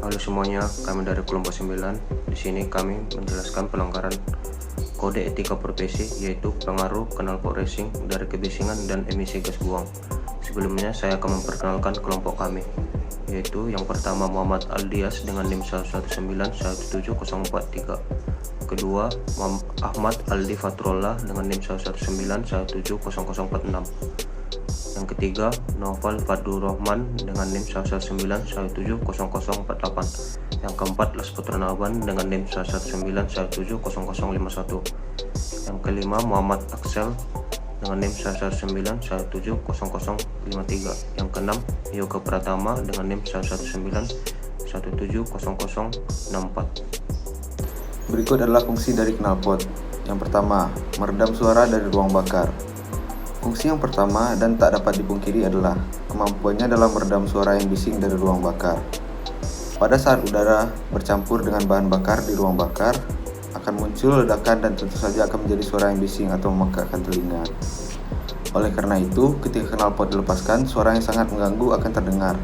Halo semuanya, kami dari kelompok 9. Di sini kami menjelaskan pelanggaran kode etika profesi, yaitu pengaruh knalpot racing dari kebisingan dan emisi gas buang. Sebelumnya saya akan memperkenalkan kelompok kami, yaitu yang pertama Muhammad Aldias dengan NIM 119171043. Kedua, Ahmad Aldi Fatrullah dengan NIM 119170046. Yang ketiga, Noval Fadlu Rahman dengan NIM 119170048. Yang keempat, Lasputra Naban dengan NIM 119170051. Yang kelima, Muhammad Axel dengan NIM 119170053. Yang keenam, Yoga Pratama dengan NIM 119170064. Berikut adalah fungsi dari knalpot. Yang pertama, meredam suara dari ruang bakar. Fungsi yang pertama dan tak dapat dipungkiri adalah kemampuannya dalam meredam suara yang bising dari ruang bakar. Pada saat udara bercampur dengan bahan bakar di ruang bakar, akan muncul ledakan dan tentu saja akan menjadi suara yang bising atau memekakkan telinga. Oleh karena itu, ketika knalpot dilepaskan, suara yang sangat mengganggu akan terdengar.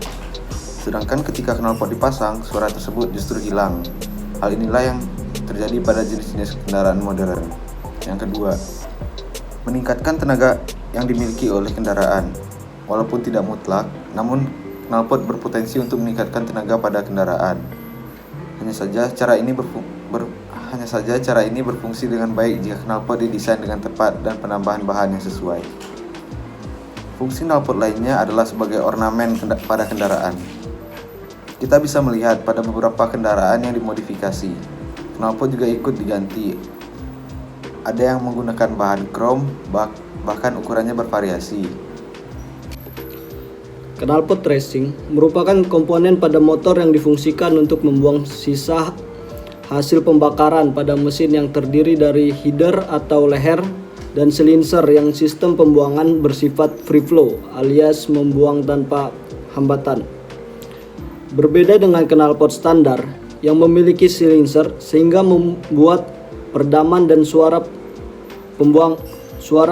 Sedangkan ketika knalpot dipasang, suara tersebut justru hilang. Hal inilah yang terjadi pada jenis-jenis kendaraan modern. Yang kedua, meningkatkan tenaga yang dimiliki oleh kendaraan. Walaupun tidak mutlak, namun knalpot berpotensi untuk meningkatkan tenaga pada kendaraan. Hanya saja cara ini berfungsi dengan baik jika knalpot didesain dengan tepat dan penambahan bahan yang sesuai. Fungsi knalpot lainnya adalah sebagai ornamen pada kendaraan. Kita bisa melihat pada beberapa kendaraan yang dimodifikasi, knalpot juga ikut diganti. Ada yang menggunakan bahan krom, bahkan ukurannya bervariasi. Knalpot racing merupakan komponen pada motor yang difungsikan untuk membuang sisa hasil pembakaran pada mesin yang terdiri dari header atau leher dan silinser yang sistem pembuangan bersifat free flow alias membuang tanpa hambatan. Berbeda dengan knalpot standar yang memiliki silinser sehingga membuat peredaman dan suara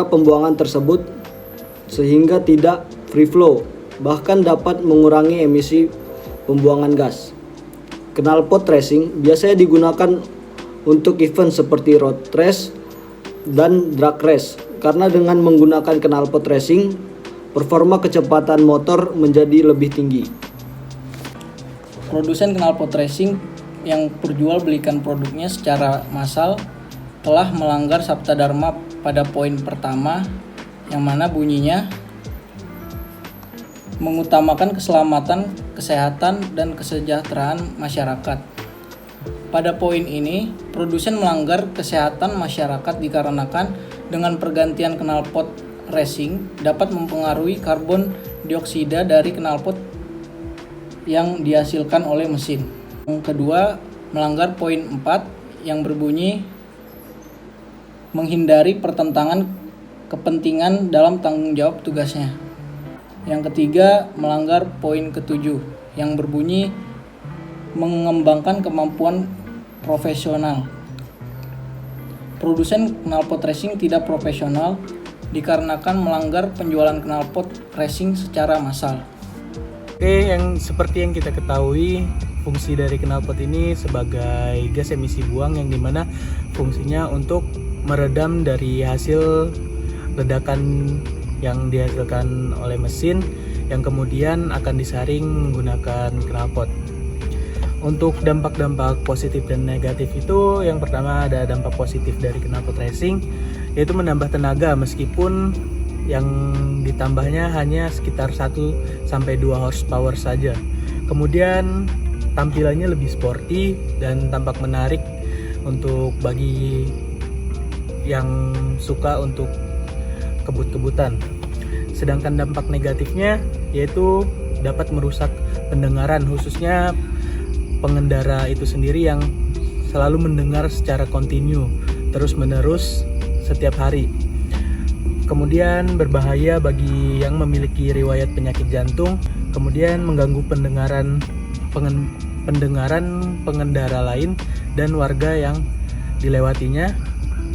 pembuangan tersebut sehingga tidak free flow, bahkan dapat mengurangi emisi pembuangan gas. Knalpot racing biasanya digunakan untuk event seperti road race dan drag race karena dengan menggunakan knalpot racing, performa kecepatan motor menjadi lebih tinggi. Produsen knalpot racing yang perjualbelikan produknya secara massal telah melanggar Sabta Dharma pada poin pertama, yang mana bunyinya mengutamakan keselamatan, kesehatan, dan kesejahteraan masyarakat. Pada poin ini, produsen melanggar kesehatan masyarakat dikarenakan dengan pergantian knalpot racing dapat mempengaruhi karbon dioksida dari knalpot yang dihasilkan oleh mesin. Yang kedua, melanggar poin 4 yang berbunyi menghindari pertentangan kepentingan dalam tanggung jawab tugasnya. Yang ketiga, melanggar poin ke-7 yang berbunyi mengembangkan kemampuan profesional. Produsen knalpot racing tidak profesional dikarenakan melanggar penjualan knalpot racing secara massal. Oke, yang seperti yang kita ketahui, fungsi dari knalpot ini sebagai gas emisi buang yang dimana fungsinya untuk meredam dari hasil ledakan yang dihasilkan oleh mesin yang kemudian akan disaring menggunakan knalpot. Untuk dampak-dampak positif dan negatif itu, yang pertama ada dampak positif dari knalpot racing, yaitu menambah tenaga meskipun yang ditambahnya hanya sekitar 1-2 horsepower saja. Kemudian tampilannya lebih sporty dan tampak menarik untuk bagi yang suka untuk kebut-kebutan. Sedangkan dampak negatifnya yaitu dapat merusak pendengaran, khususnya pengendara itu sendiri yang selalu mendengar secara kontinu terus-menerus setiap hari. Kemudian berbahaya bagi yang memiliki riwayat penyakit jantung, kemudian mengganggu pendengaran pengendara lain dan warga yang dilewatinya.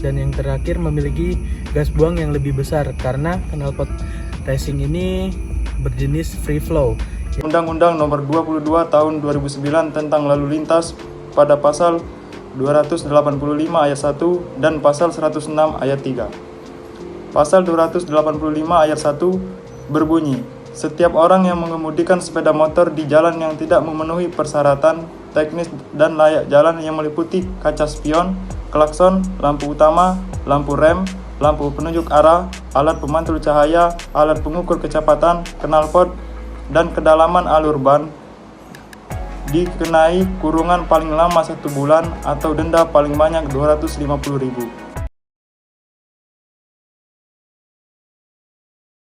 Dan yang terakhir, memiliki gas buang yang lebih besar karena knalpot racing ini berjenis free flow, Undang-Undang Nomor 22 Tahun 2009 tentang Lalu Lintas pada pasal 285 ayat 1 dan pasal 106 ayat 3. Pasal 285 ayat 1 berbunyi, setiap orang yang mengemudikan sepeda motor di jalan yang tidak memenuhi persyaratan teknis dan layak jalan yang meliputi kaca spion, klakson, lampu utama, lampu rem, lampu penunjuk arah, alat pemantul cahaya, alat pengukur kecepatan, knalpot, dan kedalaman alur ban, dikenai kurungan paling lama 1 bulan atau denda paling banyak 250.000.